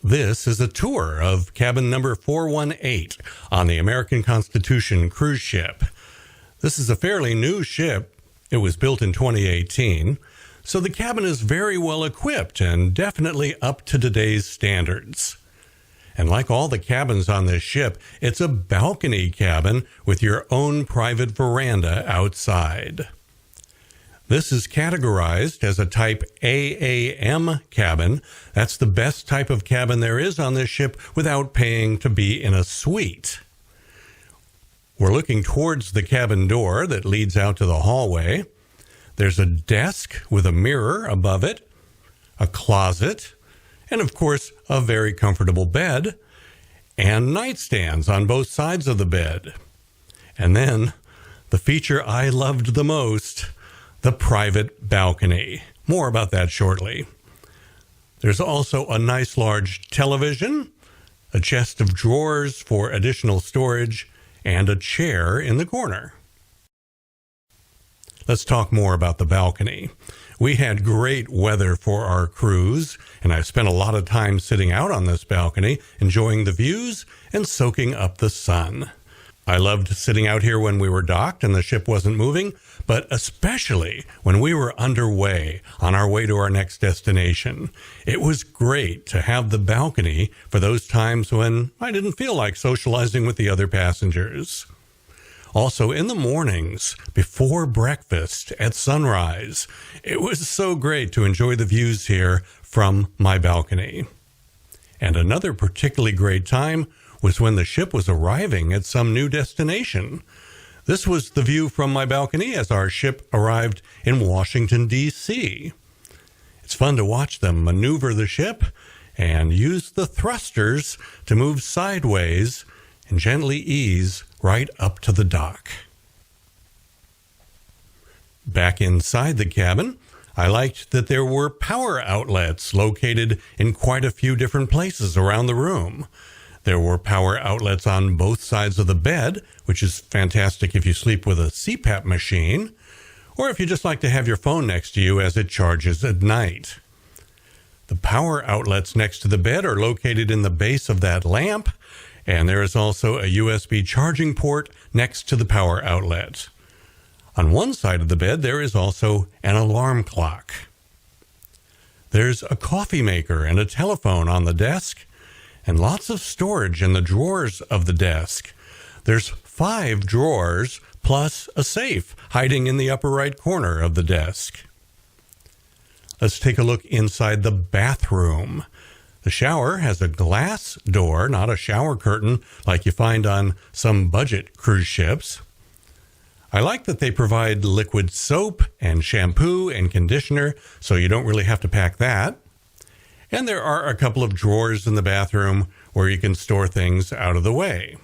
This is a tour of cabin number 418 on the American Constitution cruise ship. This is a fairly new ship. It was built in 2018, so the cabin is very well equipped and definitely up to today's standards. And like all the cabins on this ship, it's a balcony cabin with your own private veranda outside. This is categorized as a type AAM cabin. That's the best type of cabin there is on this ship without paying to be in a suite. We're looking towards the cabin door that leads out to the hallway. There's a desk with a mirror above it, a closet, and of course, a very comfortable bed, and nightstands on both sides of the bed. And then, the feature I loved the most, the private balcony. More about that shortly. There's also a nice large television, a chest of drawers for additional storage, and a chair in the corner. Let's talk more about the balcony. We had great weather for our cruise, and I've spent a lot of time sitting out on this balcony, enjoying the views and soaking up the sun. I loved sitting out here when we were docked and the ship wasn't moving, but especially when we were underway on our way to our next destination. It was great to have the balcony for those times when I didn't feel like socializing with the other passengers. Also, in the mornings, before breakfast at sunrise, it was so great to enjoy the views here from my balcony. And another particularly great time was when the ship was arriving at some new destination. This was the view from my balcony as our ship arrived in Washington, D.C. It's fun to watch them maneuver the ship and use the thrusters to move sideways and gently ease right up to the dock. Back inside the cabin, I liked that there were power outlets located in quite a few different places around the room. There were power outlets on both sides of the bed, which is fantastic if you sleep with a CPAP machine, or if you just like to have your phone next to you as it charges at night. The power outlets next to the bed are located in the base of that lamp, and there is also a USB charging port next to the power outlet. On one side of the bed, there is also an alarm clock. There's a coffee maker and a telephone on the desk, and lots of storage in the drawers of the desk. There's 5 drawers plus a safe hiding in the upper right corner of the desk. Let's take a look inside the bathroom. The shower has a glass door, not a shower curtain like you find on some budget cruise ships. I like that they provide liquid soap and shampoo and conditioner, so you don't really have to pack that. And there are a couple of drawers in the bathroom where you can store things out of the way.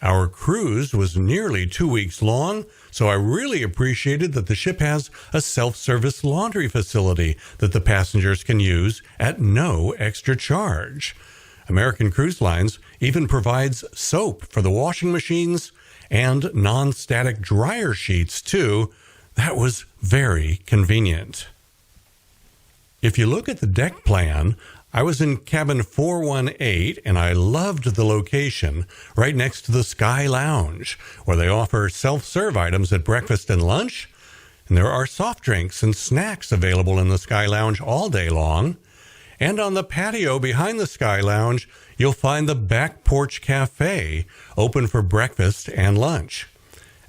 Our cruise was nearly 2 weeks long, so I really appreciated that the ship has a self-service laundry facility that the passengers can use at no extra charge. American Cruise Lines even provides soap for the washing machines and non-static dryer sheets, too. That was very convenient. If you look at the deck plan, I was in cabin 418 and I loved the location right next to the Sky Lounge, where they offer self-serve items at breakfast and lunch, and there are soft drinks and snacks available in the Sky Lounge all day long. And on the patio behind the Sky Lounge, you'll find the Back Porch Cafe, open for breakfast and lunch.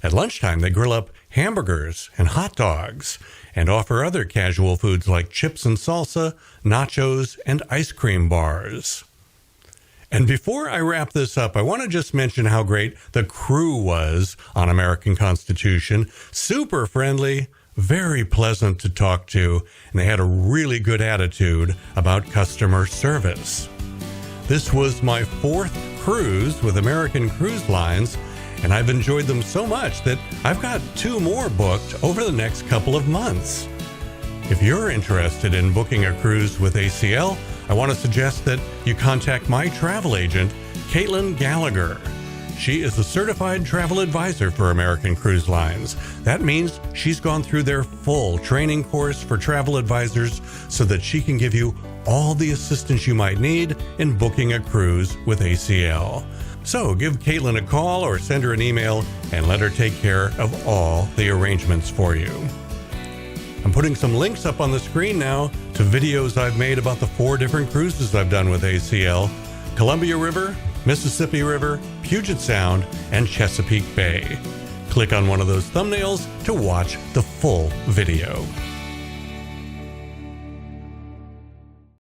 At lunchtime, they grill up hamburgers and hot dogs and offer other casual foods like chips and salsa, nachos, and ice cream bars. And before I wrap this up, I want to just mention how great the crew was on American Constitution. Super friendly, very pleasant to talk to, and they had a really good attitude about customer service. This was my 4th cruise with American Cruise Lines, and I've enjoyed them so much that I've got 2 more booked over the next couple of months. If you're interested in booking a cruise with ACL, I want to suggest that you contact my travel agent, Caitlin Gallagher. She is a certified travel advisor for American Cruise Lines. That means she's gone through their full training course for travel advisors so that she can give you all the assistance you might need in booking a cruise with ACL. So give Caitlin a call or send her an email and let her take care of all the arrangements for you. I'm putting some links up on the screen now to videos I've made about the 4 different cruises I've done with ACL: Columbia River, Mississippi River, Puget Sound, and Chesapeake Bay. Click on one of those thumbnails to watch the full video.